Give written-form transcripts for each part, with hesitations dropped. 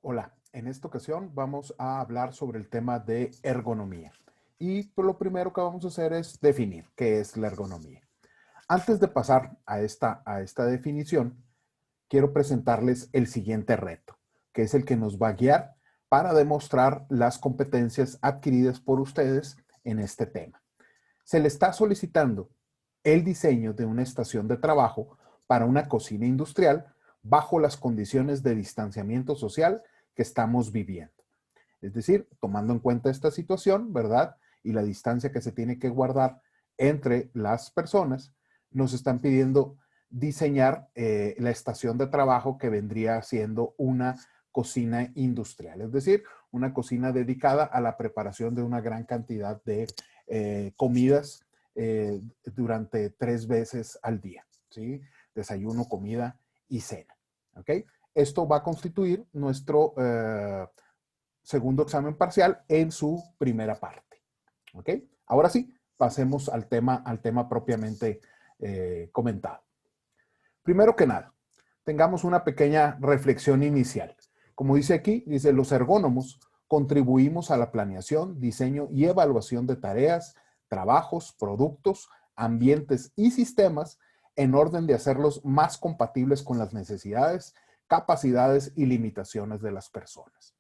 Hola, en esta ocasión vamos a hablar sobre el tema de ergonomía. Y pues, lo primero que vamos a hacer es definir qué es la ergonomía. Antes de pasar a esta definición, quiero presentarles el siguiente reto, que es el que nos va a guiar para demostrar las competencias adquiridas por ustedes en este tema. Se le está solicitando el diseño de una estación de trabajo para una cocina industrial bajo las condiciones de distanciamiento social que estamos viviendo. Es decir, tomando en cuenta esta situación, ¿verdad? Y la distancia que se tiene que guardar entre las personas, nos están pidiendo diseñar la estación de trabajo que vendría siendo una cocina industrial, es decir, una cocina dedicada a la preparación de una gran cantidad de comidas durante 3 veces al día, ¿sí? Desayuno, comida y cena, ¿ok? Esto va a constituir nuestro segundo examen parcial en su primera parte, ¿ok? Ahora sí, pasemos al tema propiamente comentado. Primero que nada, tengamos una pequeña reflexión inicial. Como dice aquí, dice, los ergónomos contribuimos a la planeación, diseño y evaluación de tareas, trabajos, productos, ambientes y sistemas en orden de hacerlos más compatibles con las necesidades, capacidades y limitaciones de las personas.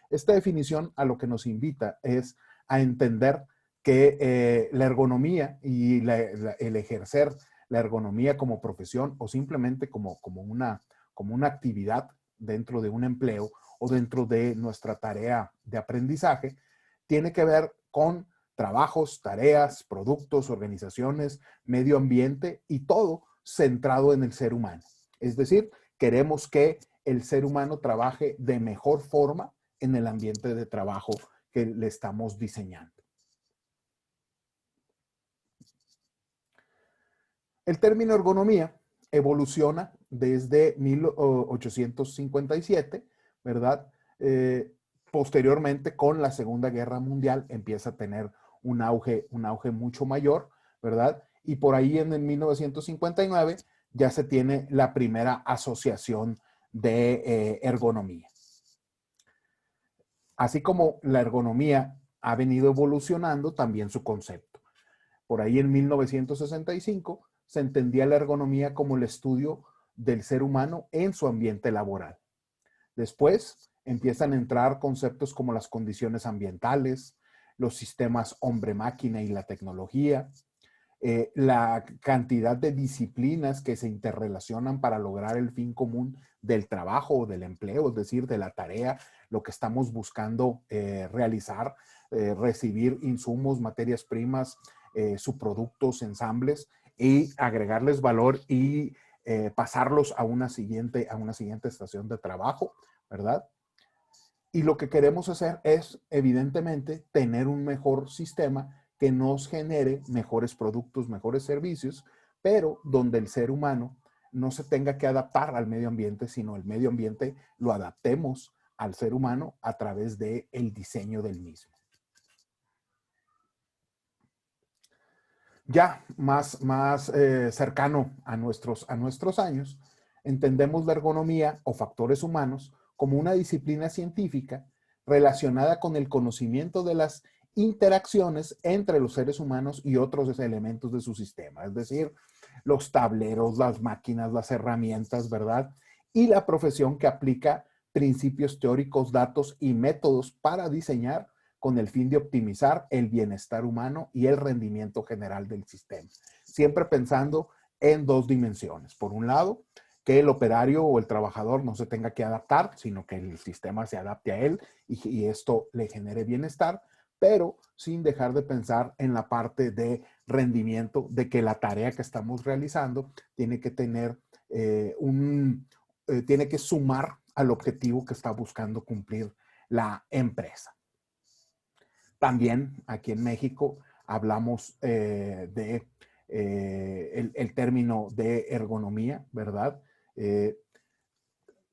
Esta definición a lo que nos invita es a entender que la ergonomía y el ejercer la ergonomía como profesión o simplemente como una actividad dentro de un empleo o dentro de nuestra tarea de aprendizaje, tiene que ver con trabajos, tareas, productos, organizaciones, medio ambiente y todo centrado en el ser humano. Es decir, queremos que el ser humano trabaje de mejor forma en el ambiente de trabajo que le estamos diseñando. El término ergonomía evoluciona desde 1857, ¿verdad? Posteriormente, con la Segunda Guerra Mundial, empieza a tener un auge mucho mayor, ¿verdad? Y por ahí en el 1959 ya se tiene la primera asociación de ergonomía. Así como la ergonomía ha venido evolucionando, también su concepto. Por ahí en 1965 se entendía la ergonomía como el estudio del ser humano en su ambiente laboral. Después empiezan a entrar conceptos como las condiciones ambientales, los sistemas hombre-máquina y la tecnología, la cantidad de disciplinas que se interrelacionan para lograr el fin común del trabajo o del empleo, es decir, de la tarea, lo que estamos buscando realizar, recibir insumos, materias primas, subproductos, ensambles y agregarles valor y pasarlos a una siguiente estación de trabajo, ¿verdad? Y lo que queremos hacer es, evidentemente, tener un mejor sistema que nos genere mejores productos, mejores servicios, pero donde el ser humano no se tenga que adaptar al medio ambiente, sino el medio ambiente lo adaptemos al ser humano a través del diseño del mismo. Ya más cercano a nuestros años, entendemos la ergonomía o factores humanos como una disciplina científica relacionada con el conocimiento de las interacciones entre los seres humanos y otros elementos de su sistema, es decir, los tableros, las máquinas, las herramientas, ¿verdad? Y la profesión que aplica principios teóricos, datos y métodos para diseñar con el fin de optimizar el bienestar humano y el rendimiento general del sistema. Siempre pensando en dos dimensiones. Por un lado, que el operario o el trabajador no se tenga que adaptar, sino que el sistema se adapte a él y esto le genere bienestar, pero sin dejar de pensar en la parte de rendimiento, de que la tarea que estamos realizando tiene que tener tiene que sumar al objetivo que está buscando cumplir la empresa. También aquí en México hablamos de el término de ergonomía, ¿verdad? Eh,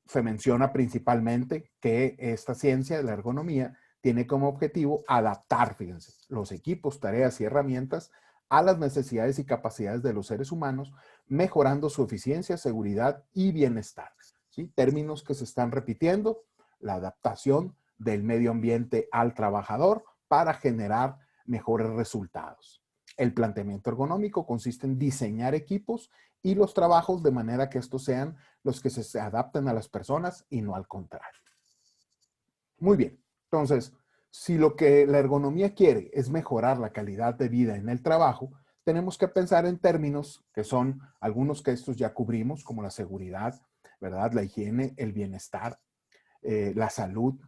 Se menciona principalmente que esta ciencia de la ergonomía tiene como objetivo adaptar, fíjense, los equipos, tareas y herramientas a las necesidades y capacidades de los seres humanos, mejorando su eficiencia, seguridad y bienestar. ¿Sí? Términos que se están repitiendo, la adaptación del medio ambiente al trabajador para generar mejores resultados. El planteamiento ergonómico consiste en diseñar equipos y los trabajos de manera que estos sean los que se adapten a las personas y no al contrario. Muy bien, entonces, si lo que la ergonomía quiere es mejorar la calidad de vida en el trabajo, tenemos que pensar en términos que son algunos que estos ya cubrimos, como la seguridad, ¿verdad? La higiene, el bienestar, la salud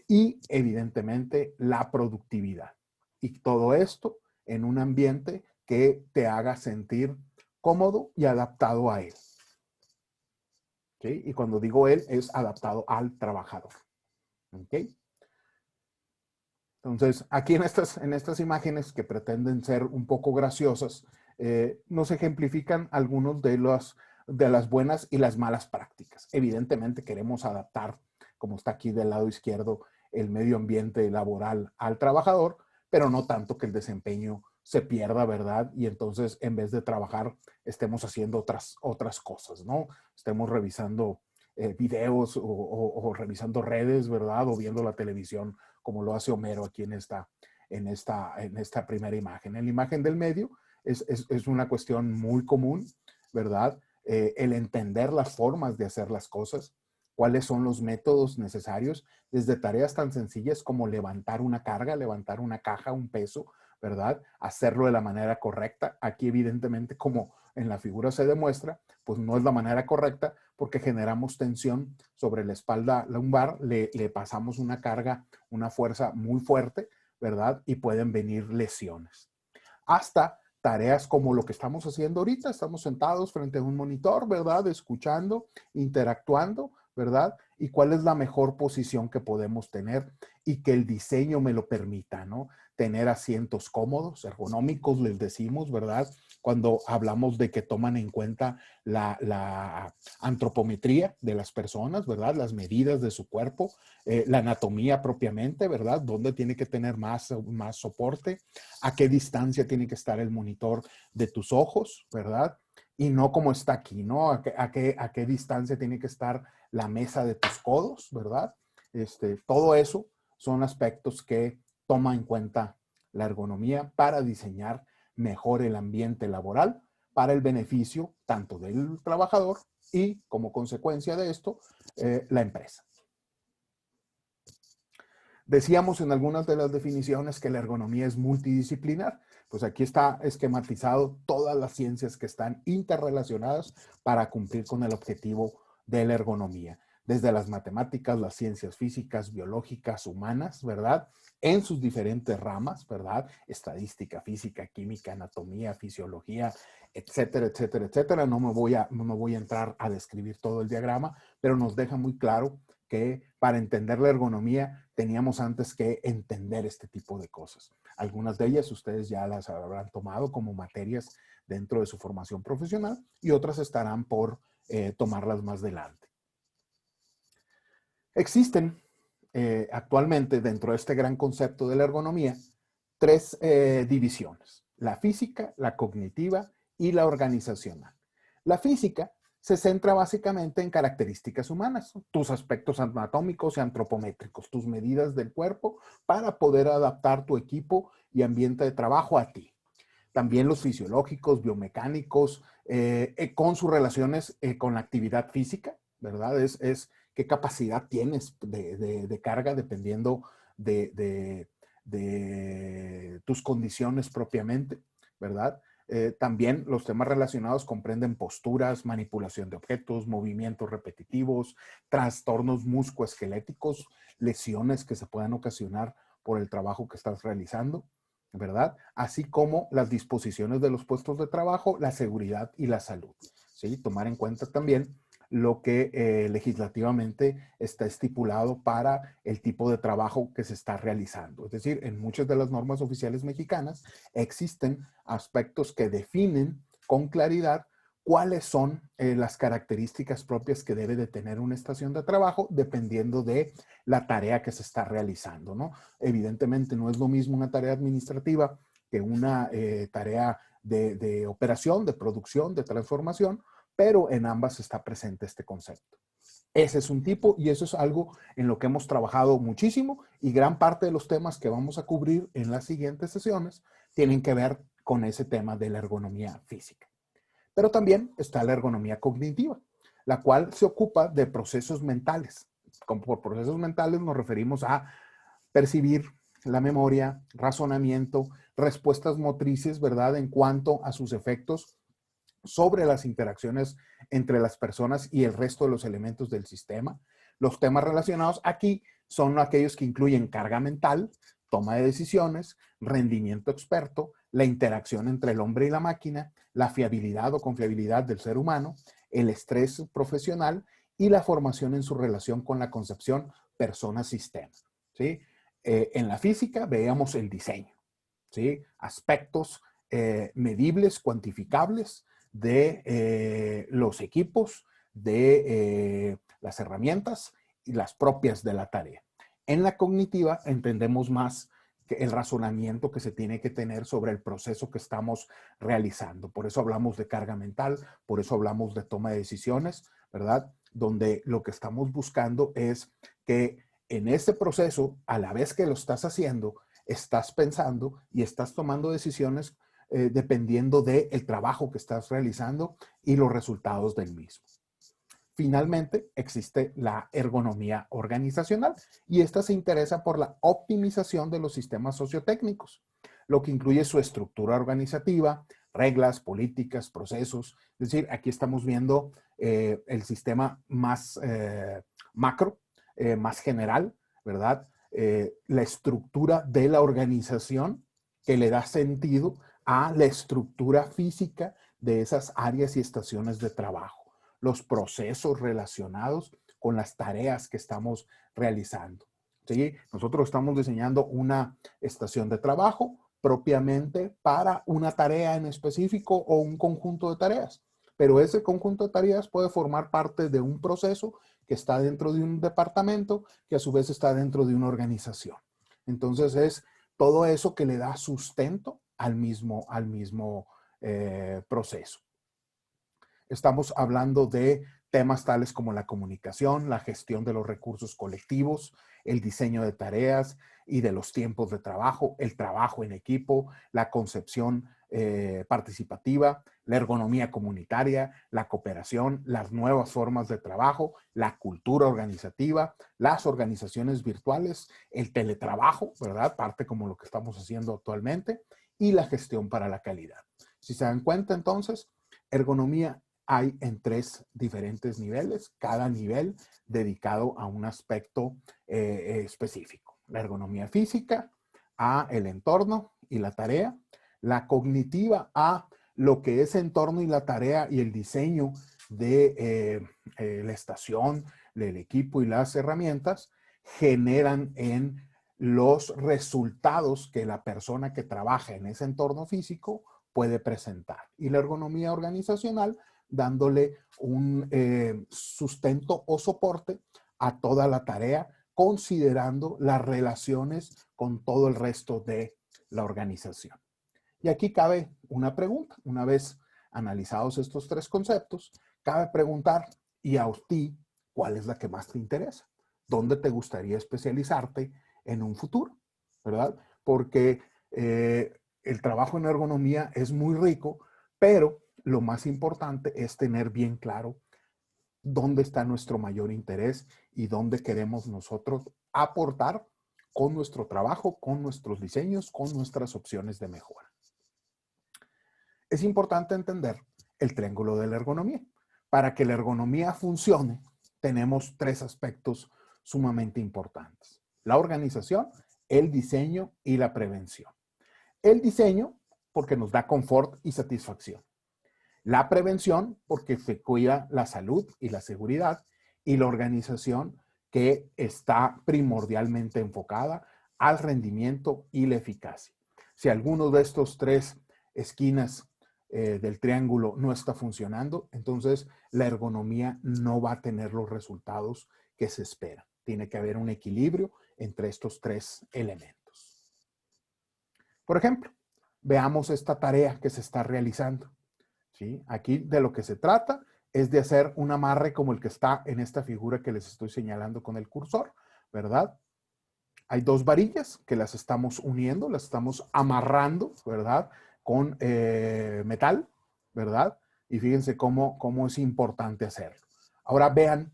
y evidentemente la productividad. Y todo esto en un ambiente que te haga sentir cómodo y adaptado a él. ¿Sí? Y cuando digo él, es adaptado al trabajador. ¿Ok? Entonces, aquí en estas imágenes que pretenden ser un poco graciosas, nos ejemplifican algunos de las buenas y las malas prácticas. Evidentemente queremos adaptar, como está aquí del lado izquierdo, el medio ambiente laboral al trabajador, pero no tanto que el desempeño se pierda, ¿verdad? Y entonces, en vez de trabajar, estemos haciendo otras cosas, ¿no? Estemos revisando videos o revisando redes, ¿verdad? O viendo la televisión como lo hace Homero aquí en esta primera imagen. En la imagen del medio es una cuestión muy común, ¿verdad? El entender las formas de hacer las cosas, cuáles son los métodos necesarios, desde tareas tan sencillas como levantar una carga, levantar una caja, un peso, ¿verdad? Hacerlo de la manera correcta. Aquí evidentemente, como en la figura se demuestra, pues no es la manera correcta porque generamos tensión sobre la espalda lumbar, le pasamos una carga, una fuerza muy fuerte, ¿verdad? Y pueden venir lesiones. Hasta tareas como lo que estamos haciendo ahorita, estamos sentados frente a un monitor, ¿verdad? Escuchando, interactuando, ¿verdad? Y cuál es la mejor posición que podemos tener y que el diseño me lo permita, ¿no? Tener asientos cómodos, ergonómicos, les decimos, ¿verdad? Cuando hablamos de que toman en cuenta la antropometría de las personas, ¿verdad? Las medidas de su cuerpo, la anatomía propiamente, ¿verdad? ¿Dónde tiene que tener más soporte? ¿A qué distancia tiene que estar el monitor de tus ojos, ¿verdad? Y no como está aquí, ¿no? ¿A qué distancia tiene que estar la mesa de tus codos, ¿verdad? Todo eso son aspectos que toma en cuenta la ergonomía para diseñar mejor el ambiente laboral para el beneficio tanto del trabajador y, como consecuencia de esto, la empresa. Decíamos en algunas de las definiciones que la ergonomía es multidisciplinar. Pues aquí está esquematizado todas las ciencias que están interrelacionadas para cumplir con el objetivo de la ergonomía. Desde las matemáticas, las ciencias físicas, biológicas, humanas, ¿verdad? En sus diferentes ramas, ¿verdad? Estadística, física, química, anatomía, fisiología, etcétera, etcétera, etcétera. No me voy a entrar a describir todo el diagrama, pero nos deja muy claro que para entender la ergonomía teníamos antes que entender este tipo de cosas. Algunas de ellas ustedes ya las habrán tomado como materias dentro de su formación profesional y otras estarán por tomarlas más adelante. Existen actualmente dentro de este gran concepto de la ergonomía tres divisiones: la física, la cognitiva y la organizacional. La física se centra básicamente en características humanas, tus aspectos anatómicos y antropométricos, tus medidas del cuerpo para poder adaptar tu equipo y ambiente de trabajo a ti. También los fisiológicos, biomecánicos, con sus relaciones con la actividad física, ¿verdad? Es qué capacidad tienes de carga dependiendo de tus condiciones propiamente, ¿verdad? También los temas relacionados comprenden posturas, manipulación de objetos, movimientos repetitivos, trastornos musculoesqueléticos, lesiones que se puedan ocasionar por el trabajo que estás realizando, ¿verdad? Así como las disposiciones de los puestos de trabajo, la seguridad y la salud. ¿Sí? Tomar en cuenta también lo que legislativamente está estipulado para el tipo de trabajo que se está realizando. Es decir, en muchas de las normas oficiales mexicanas existen aspectos que definen con claridad cuáles son las características propias que debe de tener una estación de trabajo dependiendo de la tarea que se está realizando, ¿no? Evidentemente no es lo mismo una tarea administrativa que una tarea de operación, de producción, de transformación, pero en ambas está presente este concepto. Ese es un tipo y eso es algo en lo que hemos trabajado muchísimo y gran parte de los temas que vamos a cubrir en las siguientes sesiones tienen que ver con ese tema de la ergonomía física. Pero también está la ergonomía cognitiva, la cual se ocupa de procesos mentales. Como por procesos mentales nos referimos a percibir, la memoria, razonamiento, respuestas motrices, ¿verdad? En cuanto a sus efectos sobre las interacciones entre las personas y el resto de los elementos del sistema. Los temas relacionados aquí son aquellos que incluyen carga mental, toma de decisiones, rendimiento experto, la interacción entre el hombre y la máquina, la fiabilidad o confiabilidad del ser humano, el estrés profesional y la formación en su relación con la concepción persona-sistema. ¿Sí? En la física veíamos el diseño, ¿sí? Aspectos medibles, cuantificables de los equipos, de las herramientas y las propias de la tarea. En la cognitiva entendemos más que el razonamiento que se tiene que tener sobre el proceso que estamos realizando. Por eso hablamos de carga mental, por eso hablamos de toma de decisiones, ¿verdad? Donde lo que estamos buscando es que en ese proceso, a la vez que lo estás haciendo, estás pensando y estás tomando decisiones dependiendo del trabajo que estás realizando y los resultados del mismo. Finalmente, existe la ergonomía organizacional y esta se interesa por la optimización de los sistemas sociotécnicos, lo que incluye su estructura organizativa, reglas, políticas, procesos. Es decir, aquí estamos viendo el sistema más macro, más general, ¿verdad? La estructura de la organización que le da sentido a la estructura física de esas áreas y estaciones de trabajo, los procesos relacionados con las tareas que estamos realizando. ¿Sí? Nosotros estamos diseñando una estación de trabajo propiamente para una tarea en específico o un conjunto de tareas, pero ese conjunto de tareas puede formar parte de un proceso que está dentro de un departamento que a su vez está dentro de una organización. Entonces es todo eso que le da sustento al mismo proceso. Estamos hablando de temas tales como la comunicación, la gestión de los recursos colectivos, el diseño de tareas y de los tiempos de trabajo, el trabajo en equipo, la concepción participativa, la ergonomía comunitaria, la cooperación, las nuevas formas de trabajo, la cultura organizativa, las organizaciones virtuales, el teletrabajo, ¿verdad? Parte como lo que estamos haciendo actualmente, y la gestión para la calidad. Si se dan cuenta, entonces, ergonomía hay en 3 diferentes niveles, cada nivel dedicado a un aspecto específico. La ergonomía física, a el entorno y la tarea. La cognitiva, a lo que es entorno y la tarea y el diseño de la estación, del equipo y las herramientas, generan en los resultados que la persona que trabaja en ese entorno físico puede presentar. Y la ergonomía organizacional, dándole un sustento o soporte a toda la tarea, considerando las relaciones con todo el resto de la organización. Y aquí cabe una pregunta. Una vez analizados estos 3 conceptos, cabe preguntar, ¿y a ti cuál es la que más te interesa? ¿Dónde te gustaría especializarte en un futuro? ¿Verdad? Porque el trabajo en ergonomía es muy rico, pero lo más importante es tener bien claro dónde está nuestro mayor interés y dónde queremos nosotros aportar con nuestro trabajo, con nuestros diseños, con nuestras opciones de mejora. Es importante entender el triángulo de la ergonomía. Para que la ergonomía funcione, tenemos 3 aspectos sumamente importantes: la organización, el diseño y la prevención. El diseño, porque nos da confort y satisfacción. La prevención, porque se cuida la salud y la seguridad. Y la organización, que está primordialmente enfocada al rendimiento y la eficacia. Si alguno de estos 3 esquinas del triángulo no está funcionando, entonces la ergonomía no va a tener los resultados que se esperan. Tiene que haber un equilibrio entre estos 3 elementos. Por ejemplo, veamos esta tarea que se está realizando. ¿Sí? Aquí de lo que se trata es de hacer un amarre como el que está en esta figura que les estoy señalando con el cursor, ¿verdad? Hay dos varillas que las estamos uniendo, las estamos amarrando, ¿verdad? Con metal, ¿verdad? Y fíjense cómo es importante hacerlo. Ahora vean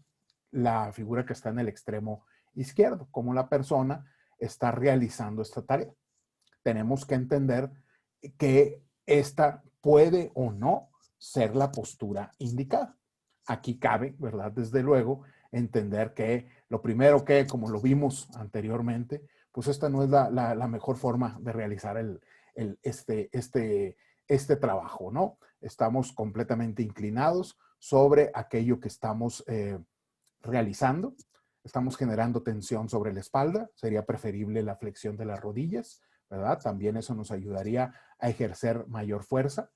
la figura que está en el extremo izquierdo, cómo la persona está realizando esta tarea. Tenemos que entender que esta puede o no ser la postura indicada. Aquí cabe, ¿verdad? Desde luego, entender que lo primero que, como lo vimos anteriormente, pues esta no es la mejor forma de realizar este trabajo, ¿no? Estamos completamente inclinados sobre aquello que estamos realizando. Estamos generando tensión sobre la espalda. Sería preferible la flexión de las rodillas, ¿verdad? También eso nos ayudaría a ejercer mayor fuerza.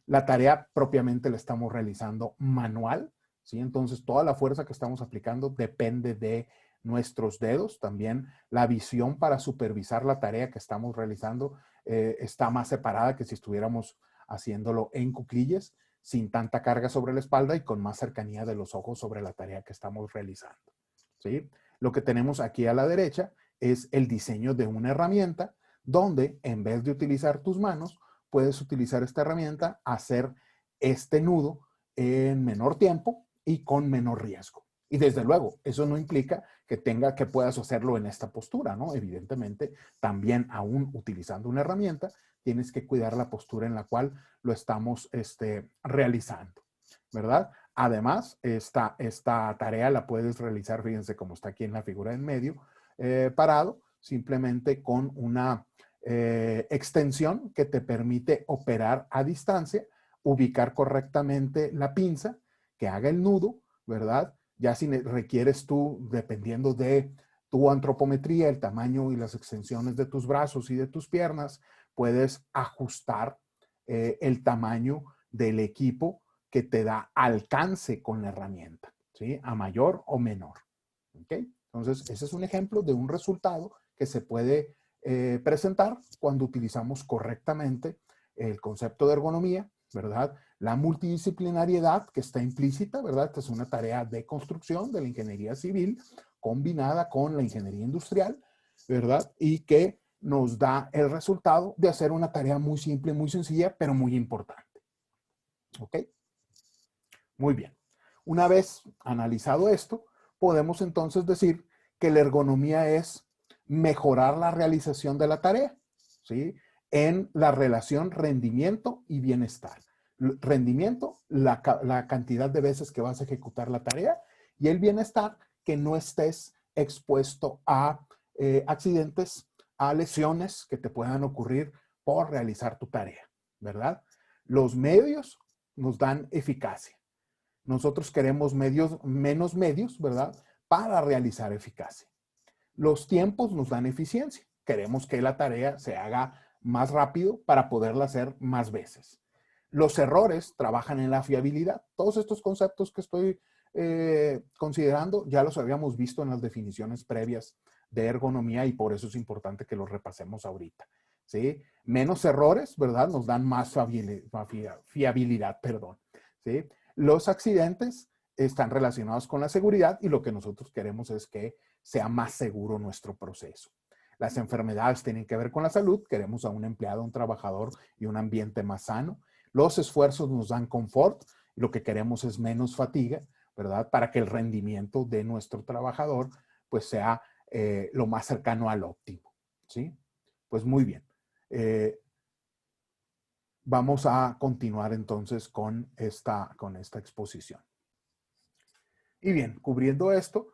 La tarea propiamente la estamos realizando manual, ¿sí? Entonces, toda la fuerza que estamos aplicando depende de nuestros dedos. También la visión para supervisar la tarea que estamos realizando está más separada que si estuviéramos haciéndolo en cuclillas, sin tanta carga sobre la espalda y con más cercanía de los ojos sobre la tarea que estamos realizando, ¿sí? Lo que tenemos aquí a la derecha es el diseño de una herramienta donde en vez de utilizar tus manos, puedes utilizar esta herramienta, hacer este nudo en menor tiempo y con menor riesgo. Y desde luego, eso no implica que puedas hacerlo en esta postura, ¿no? Evidentemente, también aún utilizando una herramienta, tienes que cuidar la postura en la cual lo estamos realizando, ¿verdad? Además, esta tarea la puedes realizar, fíjense cómo está aquí en la figura en medio, parado, simplemente con una extensión que te permite operar a distancia, ubicar correctamente la pinza, que haga el nudo, ¿verdad? Ya si requieres tú, dependiendo de tu antropometría, el tamaño y las extensiones de tus brazos y de tus piernas, puedes ajustar el tamaño del equipo que te da alcance con la herramienta, ¿sí? A mayor o menor. ¿Ok? Entonces, ese es un ejemplo de un resultado que se puede presentar cuando utilizamos correctamente el concepto de ergonomía, ¿verdad? La multidisciplinariedad que está implícita, ¿verdad? Esta es una tarea de construcción de la ingeniería civil combinada con la ingeniería industrial, ¿verdad? Y que nos da el resultado de hacer una tarea muy simple, muy sencilla, pero muy importante. ¿Ok? Muy bien. Una vez analizado esto, podemos entonces decir que la ergonomía es mejorar la realización de la tarea, ¿sí? En la relación rendimiento y bienestar. Rendimiento, la cantidad de veces que vas a ejecutar la tarea, y el bienestar, que no estés expuesto a accidentes, a lesiones que te puedan ocurrir por realizar tu tarea, ¿verdad? Los medios nos dan eficacia. Nosotros queremos menos medios, ¿verdad? Para realizar eficacia. Los tiempos nos dan eficiencia. Queremos que la tarea se haga más rápido para poderla hacer más veces. Los errores trabajan en la fiabilidad. Todos estos conceptos que estoy considerando ya los habíamos visto en las definiciones previas de ergonomía y por eso es importante que los repasemos ahorita, ¿sí? Menos errores, ¿verdad? Nos dan más fiabilidad, perdón, ¿sí? Los accidentes están relacionados con la seguridad y lo que nosotros queremos es que sea más seguro nuestro proceso. Las enfermedades tienen que ver con la salud. Queremos a un empleado, un trabajador y un ambiente más sano. Los esfuerzos nos dan confort y lo que queremos es menos fatiga, ¿verdad? Para que el rendimiento de nuestro trabajador pues sea lo más cercano al óptimo, ¿sí? Pues muy bien. Vamos a continuar entonces con esta exposición. Y bien, cubriendo esto,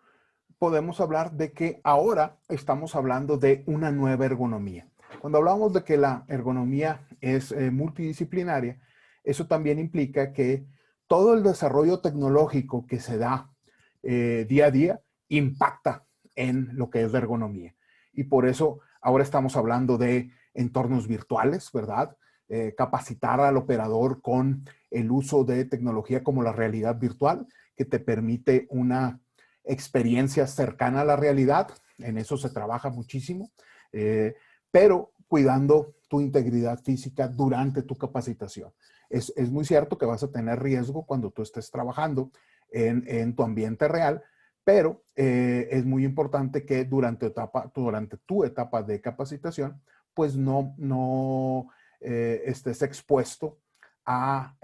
podemos hablar de que ahora estamos hablando de una nueva ergonomía. Cuando hablamos de que la ergonomía es multidisciplinaria, eso también implica que todo el desarrollo tecnológico que se da día a día impacta en lo que es la ergonomía. Y por eso ahora estamos hablando de entornos virtuales, ¿verdad? Capacitar al operador con el uso de tecnología como la realidad virtual, que te permite una experiencia cercana a la realidad. En eso se trabaja muchísimo, pero cuidando tu integridad física durante tu capacitación. es muy cierto que vas a tener riesgo cuando tú estés trabajando en tu ambiente real, pero es muy importante que durante tu etapa de capacitación, pues no estés expuesto a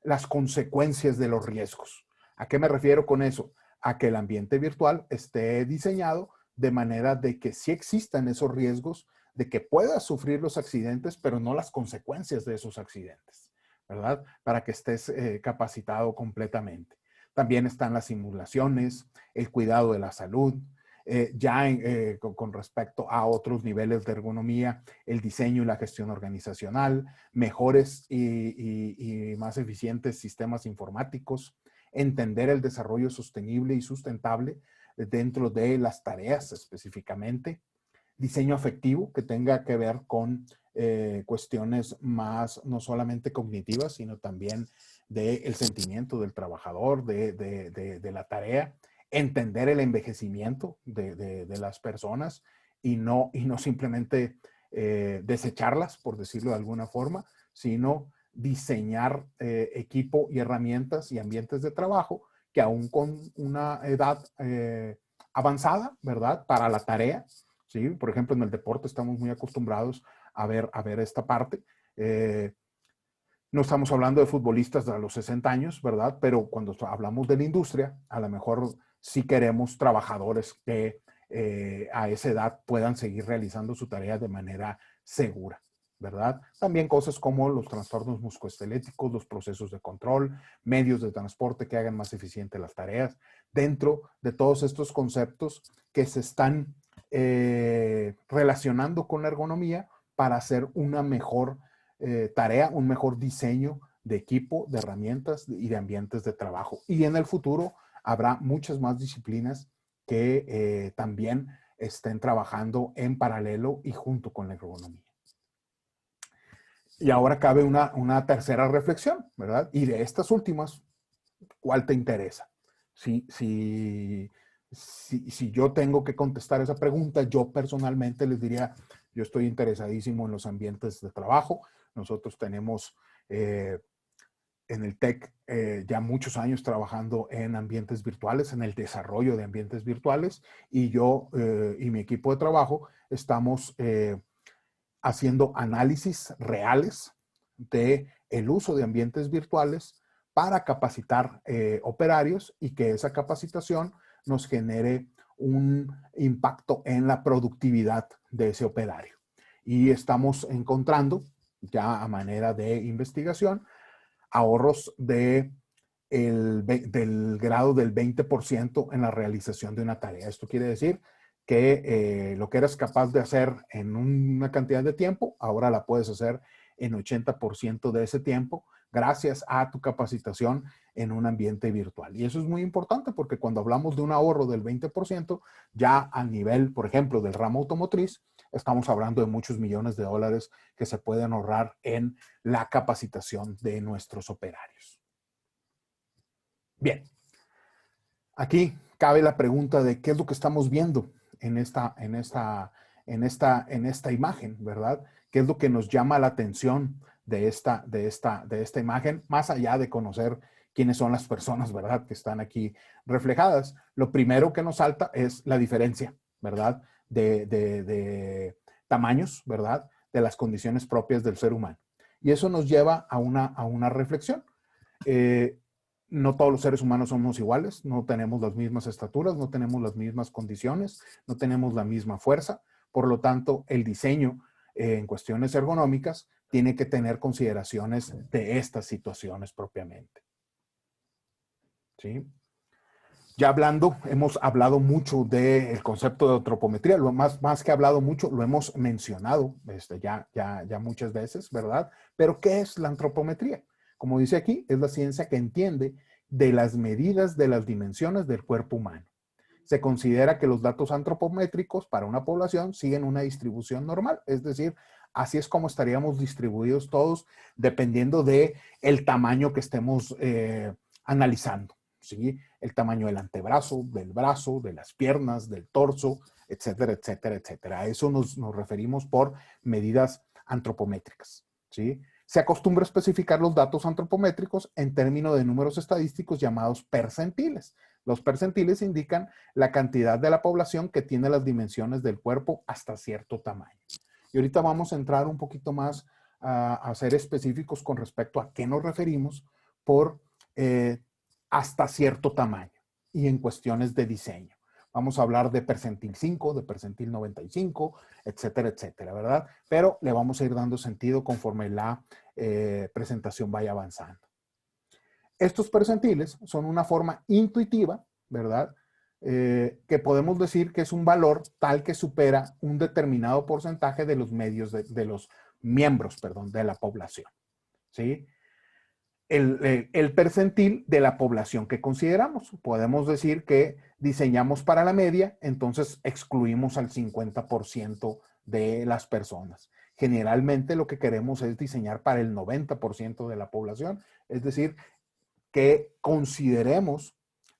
las consecuencias de los riesgos. ¿A qué me refiero con eso? A que el ambiente virtual esté diseñado de manera de que sí existan esos riesgos, de que puedas sufrir los accidentes, pero no las consecuencias de esos accidentes, ¿verdad? Para que estés capacitado completamente. También están las simulaciones, el cuidado de la salud, con respecto a otros niveles de ergonomía, el diseño y la gestión organizacional, mejores y más eficientes sistemas informáticos, entender el desarrollo sostenible y sustentable dentro de las tareas específicamente, diseño afectivo que tenga que ver con cuestiones más, no solamente cognitivas, sino también del sentimiento del trabajador, de la tarea, entender el envejecimiento de las personas y no simplemente desecharlas, por decirlo de alguna forma, sino diseñar equipo y herramientas y ambientes de trabajo que aún con una edad avanzada, ¿verdad? Para la tarea, ¿sí? Por ejemplo, en el deporte estamos muy acostumbrados a ver esta parte. No estamos hablando de futbolistas de los 60 años, ¿verdad? Pero cuando hablamos de la industria, a lo mejor sí queremos trabajadores que a esa edad puedan seguir realizando su tarea de manera segura, ¿verdad? También cosas como los trastornos musculoesqueléticos, los procesos de control, medios de transporte que hagan más eficientes las tareas, dentro de todos estos conceptos que se están relacionando con la ergonomía para hacer una mejor tarea, un mejor diseño de equipo, de herramientas y de ambientes de trabajo. Y en el futuro habrá muchas más disciplinas que también estén trabajando en paralelo y junto con la ergonomía. Y ahora cabe una tercera reflexión, ¿verdad? Y de estas últimas, ¿cuál te interesa? Si yo tengo que contestar esa pregunta, yo personalmente les diría, yo estoy interesadísimo en los ambientes de trabajo. Nosotros tenemos en el TEC ya muchos años trabajando en ambientes virtuales, en el desarrollo de ambientes virtuales, y yo y mi equipo de trabajo estamos haciendo análisis reales de el uso de ambientes virtuales para capacitar operarios y que esa capacitación nos genere un impacto en la productividad de ese operario. Y estamos encontrando, ya a manera de investigación, ahorros del grado del 20% en la realización de una tarea. Esto quiere decir que lo que eras capaz de hacer en una cantidad de tiempo, ahora la puedes hacer en 80% de ese tiempo gracias a tu capacitación en un ambiente virtual. Y eso es muy importante porque cuando hablamos de un ahorro del 20%, ya a nivel, por ejemplo, del ramo automotriz, estamos hablando de muchos millones de dólares que se pueden ahorrar en la capacitación de nuestros operarios. Bien, aquí cabe la pregunta de qué es lo que estamos viendo en esta imagen, ¿verdad? ¿Qué es lo que nos llama la atención de esta imagen, más allá de conocer quiénes son las personas, ¿verdad?, que están aquí reflejadas? Lo primero que nos salta es la diferencia, ¿verdad?, de tamaños, ¿verdad?, de las condiciones propias del ser humano. Y eso nos lleva a una reflexión. No todos los seres humanos somos iguales, no tenemos las mismas estaturas, no tenemos las mismas condiciones, no tenemos la misma fuerza. Por lo tanto, el diseño en cuestiones ergonómicas tiene que tener consideraciones de estas situaciones propiamente. ¿Sí? Ya hemos hablado mucho del concepto de antropometría, más que hablado mucho, lo hemos mencionado ya muchas veces, ¿verdad? Pero ¿qué es la antropometría? Como dice aquí, es la ciencia que entiende de las medidas de las dimensiones del cuerpo humano. Se considera que los datos antropométricos para una población siguen una distribución normal, es decir, así es como estaríamos distribuidos todos dependiendo de el tamaño que estemos analizando, ¿sí? El tamaño del antebrazo, del brazo, de las piernas, del torso, etcétera, etcétera, etcétera. A eso nos referimos por medidas antropométricas, ¿sí? Se acostumbra a especificar los datos antropométricos en términos de números estadísticos llamados percentiles. Los percentiles indican la cantidad de la población que tiene las dimensiones del cuerpo hasta cierto tamaño. Y ahorita vamos a entrar un poquito más a ser específicos con respecto a qué nos referimos por hasta cierto tamaño y en cuestiones de diseño. Vamos a hablar de percentil 5, de percentil 95, etcétera, etcétera, ¿verdad? Pero le vamos a ir dando sentido conforme la presentación vaya avanzando. Estos percentiles son una forma intuitiva, ¿verdad? Que podemos decir que es un valor tal que supera un determinado porcentaje de los medios, de los miembros, perdón, de la población, ¿sí? El percentil de la población que consideramos. Podemos decir que diseñamos para la media, entonces excluimos al 50% de las personas. Generalmente lo que queremos es diseñar para el 90% de la población, es decir, que consideremos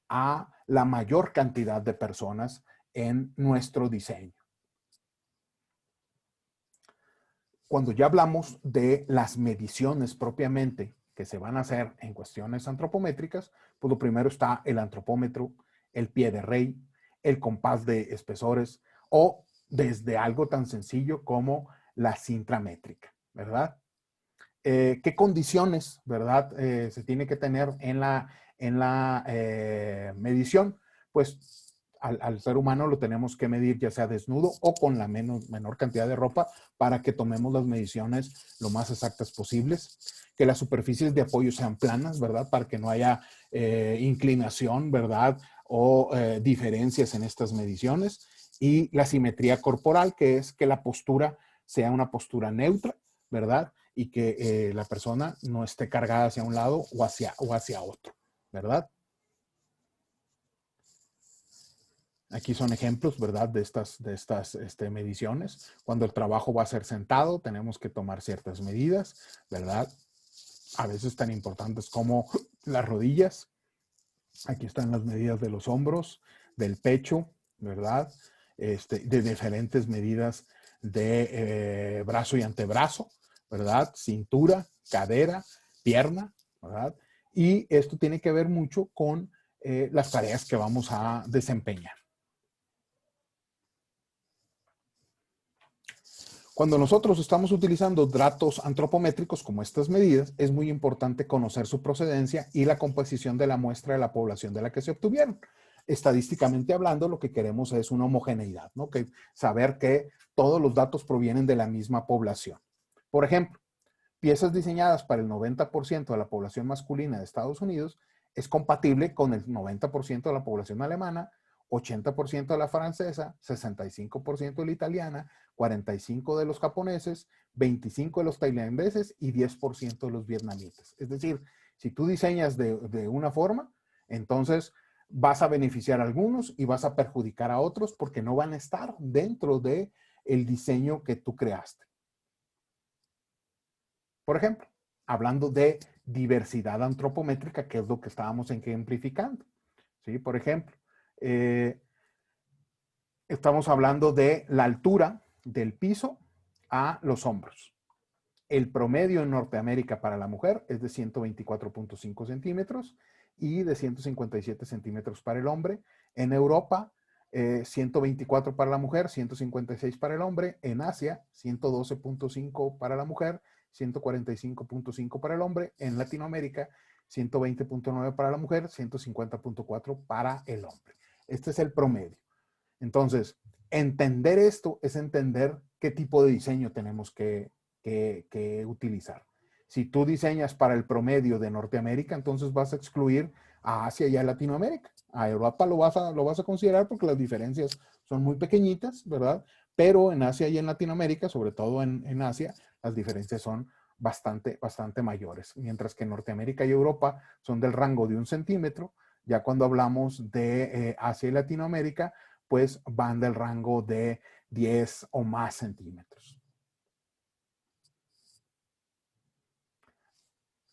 a la mayor cantidad de personas en nuestro diseño. Cuando ya hablamos de las mediciones propiamente que se van a hacer en cuestiones antropométricas, pues lo primero está el antropómetro, el pie de rey, el compás de espesores o desde algo tan sencillo como la cinta métrica, ¿verdad? ¿Qué condiciones, verdad, se tiene que tener en la medición? Pues al ser humano lo tenemos que medir ya sea desnudo o con la menor cantidad de ropa para que tomemos las mediciones lo más exactas posibles. Que las superficies de apoyo sean planas, ¿verdad? Para que no haya inclinación, ¿verdad? O diferencias en estas mediciones. Y la simetría corporal, que es que la postura sea una postura neutra, ¿verdad? Y que la persona no esté cargada hacia un lado o hacia otro, ¿verdad? Aquí son ejemplos, ¿verdad? De estas mediciones. Cuando el trabajo va a ser sentado, tenemos que tomar ciertas medidas, ¿verdad? A veces tan importantes como las rodillas. Aquí están las medidas de los hombros, del pecho, ¿verdad? De diferentes medidas de brazo y antebrazo, ¿verdad? Cintura, cadera, pierna, ¿verdad? Y esto tiene que ver mucho con las tareas que vamos a desempeñar. Cuando nosotros estamos utilizando datos antropométricos como estas medidas, es muy importante conocer su procedencia y la composición de la muestra de la población de la que se obtuvieron. Estadísticamente hablando, lo que queremos es una homogeneidad, ¿no? Que saber que todos los datos provienen de la misma población. Por ejemplo, piezas diseñadas para el 90% de la población masculina de Estados Unidos es compatible con el 90% de la población alemana, 80% de la francesa, 65% de la italiana, 45% de los japoneses, 25% de los tailandeses y 10% de los vietnamitas. Es decir, si tú diseñas de una forma, entonces vas a beneficiar a algunos y vas a perjudicar a otros porque no van a estar dentro del diseño que tú creaste. Por ejemplo, hablando de diversidad antropométrica, que es lo que estábamos ejemplificando. ¿Sí? Por ejemplo, estamos hablando de la altura del piso a los hombros. El promedio en Norteamérica para la mujer es de 124.5 centímetros y de 157 centímetros para el hombre. En Europa, 124 para la mujer, 156 para el hombre. En Asia, 112.5 para la mujer, 145.5 para el hombre. En Latinoamérica, 120.9 para la mujer, 150.4 para el hombre. Este es el promedio. Entonces, entender esto es entender qué tipo de diseño tenemos que utilizar. Si tú diseñas para el promedio de Norteamérica, entonces vas a excluir a Asia y a Latinoamérica. A Europa lo vas a considerar porque las diferencias son muy pequeñitas, ¿verdad? Pero en Asia y en Latinoamérica, sobre todo en Asia, las diferencias son bastante mayores. Mientras que Norteamérica y Europa son del rango de 1 centímetro, ya cuando hablamos de Asia y Latinoamérica, pues van del rango de 10 o más centímetros.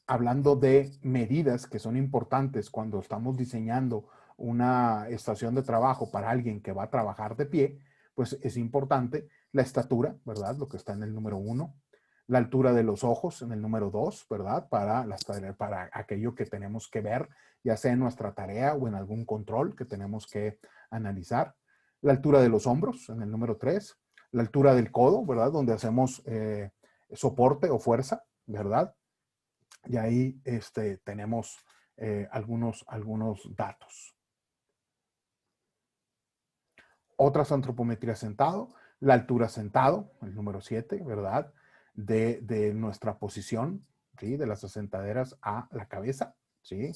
Hablando de medidas que son importantes cuando estamos diseñando una estación de trabajo para alguien que va a trabajar de pie, pues es importante la estatura, ¿verdad? Lo que está en el número 1, La altura de los ojos en el número 2, ¿verdad? Para aquello que tenemos que ver, ya sea en nuestra tarea o en algún control que tenemos que analizar. La altura de los hombros en el número 3. La altura del codo, ¿verdad? Donde hacemos soporte o fuerza, ¿verdad? Y ahí tenemos algunos datos. Otras antropometrías sentado, la altura sentado, el número 7, ¿verdad? De nuestra posición, ¿sí? De las asentaderas a la cabeza, ¿sí?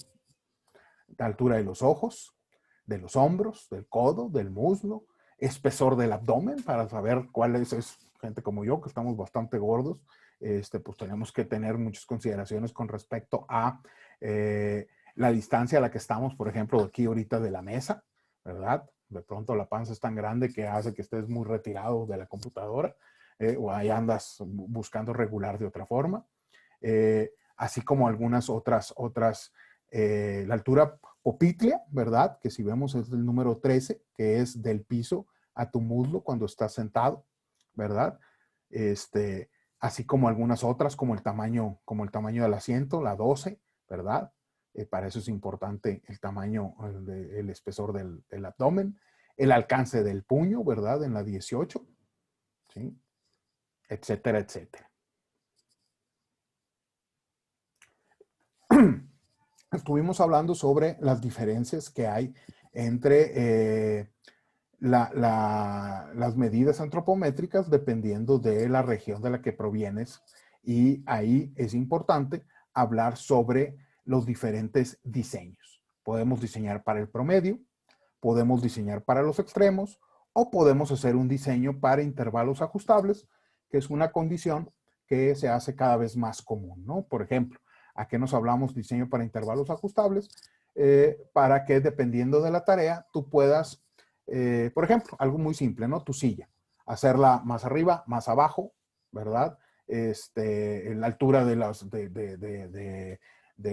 La altura de los ojos, de los hombros, del codo, del muslo, espesor del abdomen para saber cuál es gente como yo, que estamos bastante gordos, pues tenemos que tener muchas consideraciones con respecto a la distancia a la que estamos, por ejemplo, aquí ahorita de la mesa, ¿verdad? De pronto la panza es tan grande que hace que estés muy retirado de la computadora, o ahí andas buscando regular de otra forma. Así como algunas otras, la altura popitlea, ¿verdad? Que si vemos es el número 13, que es del piso a tu muslo cuando estás sentado, ¿verdad? Así como algunas otras, como el tamaño del asiento, la 12, ¿verdad? Para eso es importante el tamaño, el espesor del abdomen, el alcance del puño, ¿verdad? En la 18, ¿sí? Etcétera, etcétera. Estuvimos hablando sobre las diferencias que hay entre las medidas antropométricas dependiendo de la región de la que provienes, y ahí es importante hablar sobre los diferentes diseños. Podemos diseñar para el promedio, podemos diseñar para los extremos o podemos hacer un diseño para intervalos ajustables, que es una condición que se hace cada vez más común, ¿no? Por ejemplo, ¿a qué nos hablamos diseño para intervalos ajustables? Para que dependiendo de la tarea tú puedas, por ejemplo, algo muy simple, ¿no? Tu silla, hacerla más arriba, más abajo, ¿verdad? En la altura de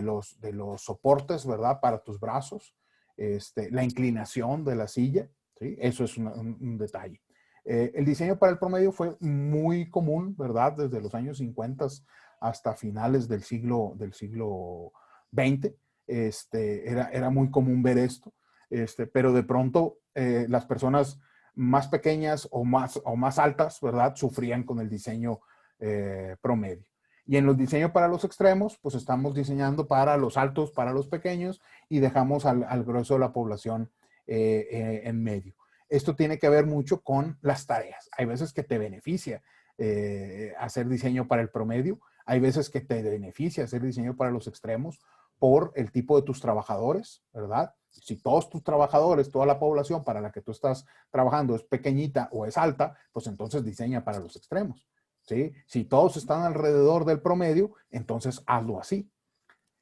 los soportes, ¿verdad? Para tus brazos, la inclinación de la silla, ¿sí? Eso es un detalle. El diseño para el promedio fue muy común, ¿verdad? Desde los años 50 hasta finales del siglo XX. Era muy común ver esto, pero de pronto las personas más pequeñas o más altas, ¿verdad? Sufrían con el diseño promedio. Y en los diseños para los extremos, pues estamos diseñando para los altos, para los pequeños, y dejamos al grueso de la población en medio. Esto tiene que ver mucho con las tareas. Hay veces que te beneficia hacer diseño para el promedio, hay veces que te beneficia hacer diseño para los extremos por el tipo de tus trabajadores, ¿verdad? Si todos tus trabajadores, toda la población para la que tú estás trabajando es pequeñita o es alta, pues entonces diseña para los extremos. ¿Sí? Si todos están alrededor del promedio, entonces hazlo así.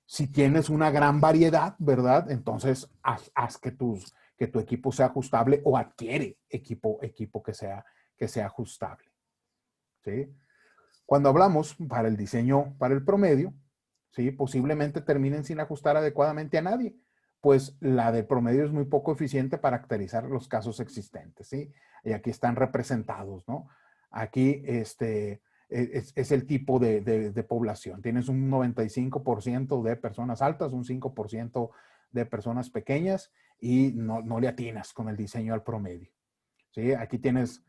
Si tienes una gran variedad, ¿verdad? Entonces haz que tu equipo sea ajustable o adquiere equipo que sea ajustable. ¿Sí? Cuando hablamos para el diseño para el promedio, ¿sí? Posiblemente terminen sin ajustar adecuadamente a nadie, pues la del promedio es muy poco eficiente para caracterizar los casos existentes, ¿sí? Y aquí están representados, ¿no? Aquí es el tipo de población. Tienes un 95% de personas altas, un 5% de personas pequeñas, y no le atinas con el diseño al promedio, ¿sí? Aquí tienes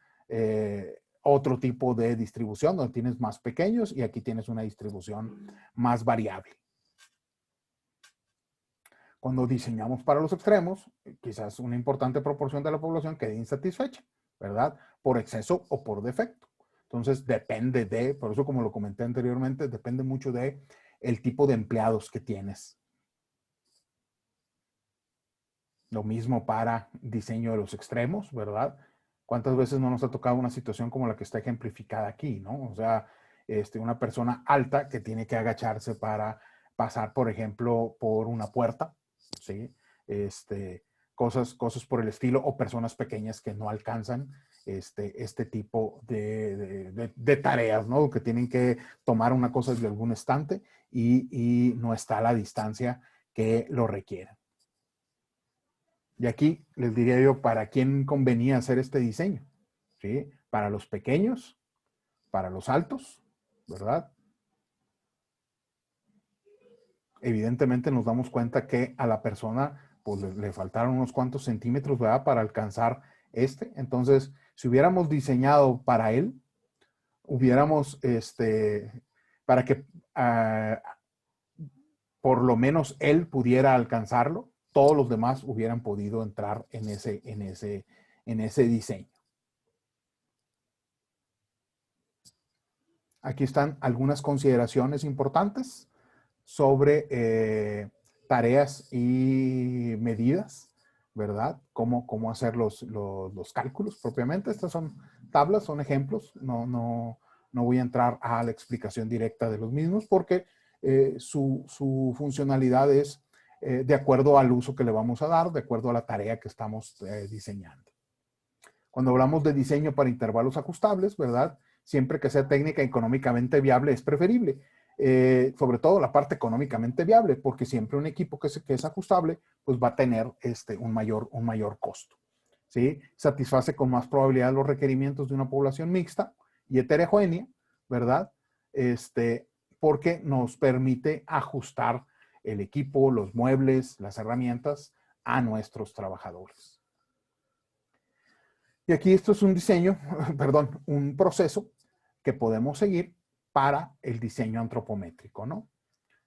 otro tipo de distribución donde tienes más pequeños, y aquí tienes una distribución más variable. Cuando diseñamos para los extremos, quizás una importante proporción de la población quede insatisfecha, ¿verdad? Por exceso o por defecto. Entonces depende por eso, como lo comenté anteriormente, depende mucho de el tipo de empleados que tienes. Lo mismo para diseño de los extremos, ¿verdad? ¿Cuántas veces no nos ha tocado una situación como la que está ejemplificada aquí, ¿no? O sea, una persona alta que tiene que agacharse para pasar, por ejemplo, por una puerta, ¿sí? Cosas por el estilo, o personas pequeñas que no alcanzan este tipo de tareas, ¿no? Que tienen que tomar una cosa de algún estante y no está a la distancia que lo requieren. Y aquí les diría yo para quién convenía hacer este diseño, ¿sí? Para los pequeños, para los altos ¿verdad? Evidentemente nos damos cuenta que a la persona pues le faltaron unos cuantos centímetros, ¿verdad? Para alcanzar este. Entonces, si hubiéramos diseñado para él, hubiéramos, para que por lo menos él pudiera alcanzarlo, todos los demás hubieran podido entrar en ese diseño. Aquí están algunas consideraciones importantes sobre tareas y medidas, ¿verdad? Cómo hacer los cálculos propiamente. Estas son tablas, son ejemplos. No voy a entrar a la explicación directa de los mismos porque su funcionalidad es de acuerdo al uso que le vamos a dar, de acuerdo a la tarea que estamos diseñando. Cuando hablamos de diseño para intervalos ajustables, ¿verdad? Siempre que sea técnica económicamente viable es preferible. Sobre todo la parte económicamente viable, porque siempre un equipo que es ajustable, pues va a tener un mayor costo. ¿Sí? Satisface con más probabilidad los requerimientos de una población mixta y heterogénea, ¿verdad? Porque nos permite ajustar el equipo, los muebles, las herramientas a nuestros trabajadores. Y aquí esto es un diseño, perdón, un proceso que podemos seguir para el diseño antropométrico, ¿no?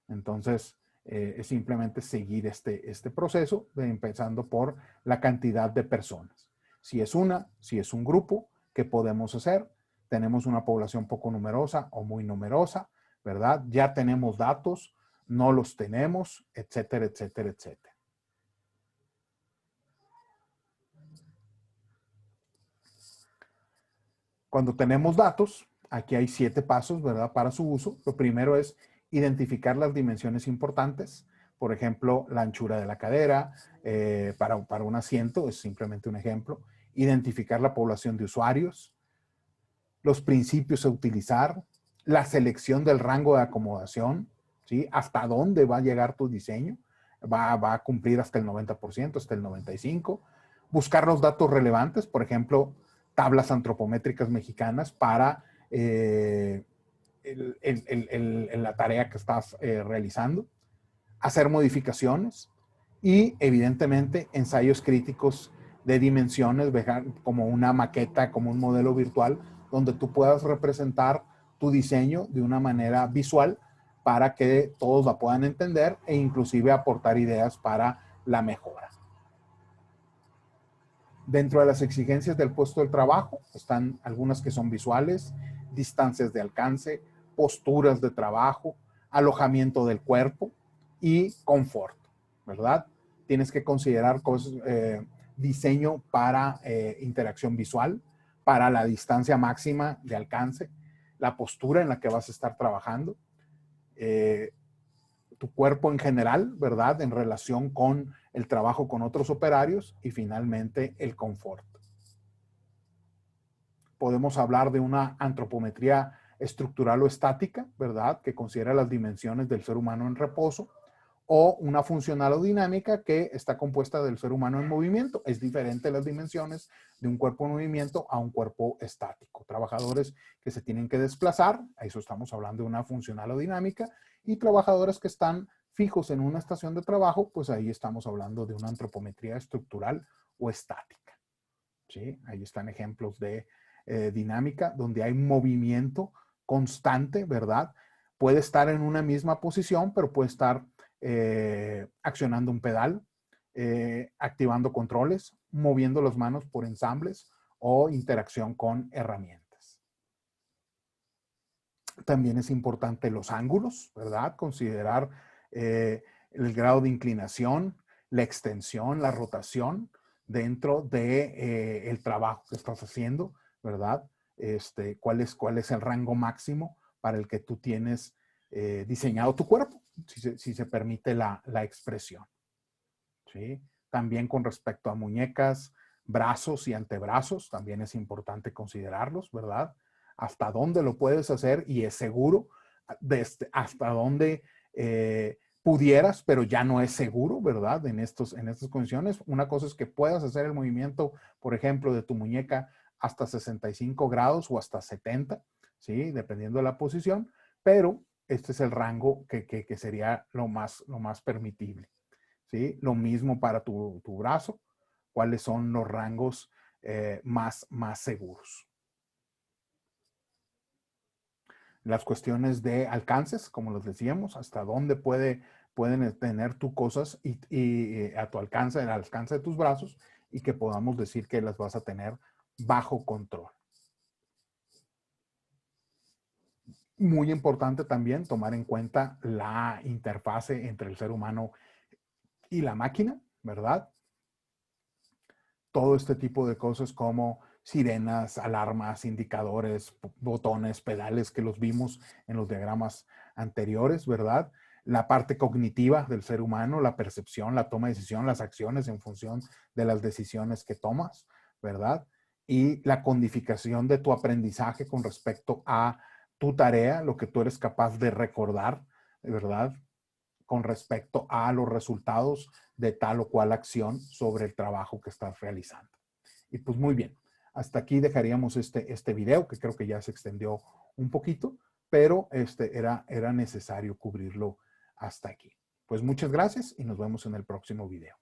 Entonces, es simplemente seguir este proceso, empezando por la cantidad de personas. Si es si es un grupo, ¿qué podemos hacer? Tenemos una población poco numerosa o muy numerosa, ¿verdad? Ya tenemos datos, no los tenemos, etcétera, etcétera, etcétera. Cuando tenemos datos, aquí hay 7 pasos, ¿verdad? Para su uso. Lo primero es identificar las dimensiones importantes. Por ejemplo, la anchura de la cadera para un asiento, es simplemente un ejemplo. Identificar la población de usuarios, los principios a utilizar, la selección del rango de acomodación, ¿sí? Hasta dónde va a llegar tu diseño. Va a cumplir hasta el 90%, hasta el 95%. Buscar los datos relevantes, por ejemplo, tablas antropométricas mexicanas para la tarea que estás realizando, hacer modificaciones y evidentemente ensayos críticos de dimensiones, como una maqueta, como un modelo virtual, donde tú puedas representar tu diseño de una manera visual para que todos la puedan entender e inclusive aportar ideas para la mejora. Dentro de las exigencias del puesto de trabajo están algunas que son visuales, distancias de alcance, posturas de trabajo, alojamiento del cuerpo y confort, ¿verdad? Tienes que considerar diseño para interacción visual, para la distancia máxima de alcance, la postura en la que vas a estar trabajando, tu cuerpo en general, ¿verdad? En relación con el trabajo con otros operarios y finalmente el confort. Podemos hablar de una antropometría estructural o estática, ¿verdad? Que considera las dimensiones del ser humano en reposo, o una funcional o dinámica que está compuesta del ser humano en movimiento. Es diferente las dimensiones de un cuerpo en movimiento a un cuerpo estático. Trabajadores que se tienen que desplazar, a eso estamos hablando de una funcional o dinámica, y trabajadores que están fijos en una estación de trabajo, pues ahí estamos hablando de una antropometría estructural o estática. ¿Sí? Ahí están ejemplos de dinámica donde hay movimiento constante, ¿verdad? Puede estar en una misma posición, pero puede estar accionando un pedal, activando controles, moviendo las manos por ensambles o interacción con herramientas. También es importante los ángulos, ¿verdad? Considerar el grado de inclinación, la extensión, la rotación dentro de el trabajo que estás haciendo, ¿verdad? ¿Cuál es el rango máximo para el que tú tienes diseñado tu cuerpo, si se permite la expresión, ¿sí? También con respecto a muñecas, brazos y antebrazos, también es importante considerarlos, ¿verdad? Hasta dónde lo puedes hacer y es seguro, hasta dónde pudieras, pero ya no es seguro, ¿verdad? En estas condiciones. Una cosa es que puedas hacer el movimiento, por ejemplo, de tu muñeca hasta 65 grados o hasta 70, ¿sí? Dependiendo de la posición, pero este es el rango que sería lo más permitible, ¿sí? Lo mismo para tu brazo, cuáles son los rangos más seguros. Las cuestiones de alcances, como les decíamos, hasta dónde pueden tener tus cosas y a tu alcance, al alcance de tus brazos, y que podamos decir que las vas a tener bajo control. Muy importante también tomar en cuenta la interfase entre el ser humano y la máquina, ¿verdad? Todo este tipo de cosas como sirenas, alarmas, indicadores, botones, pedales que los vimos en los diagramas anteriores, ¿verdad? La parte cognitiva del ser humano, la percepción, la toma de decisión, las acciones en función de las decisiones que tomas, ¿verdad? Y la codificación de tu aprendizaje con respecto a tu tarea, lo que tú eres capaz de recordar, ¿verdad? Con respecto a los resultados de tal o cual acción sobre el trabajo que estás realizando. Y pues muy bien, hasta aquí dejaríamos este video, que creo que ya se extendió un poquito, pero era necesario cubrirlo hasta aquí. Pues muchas gracias y nos vemos en el próximo video.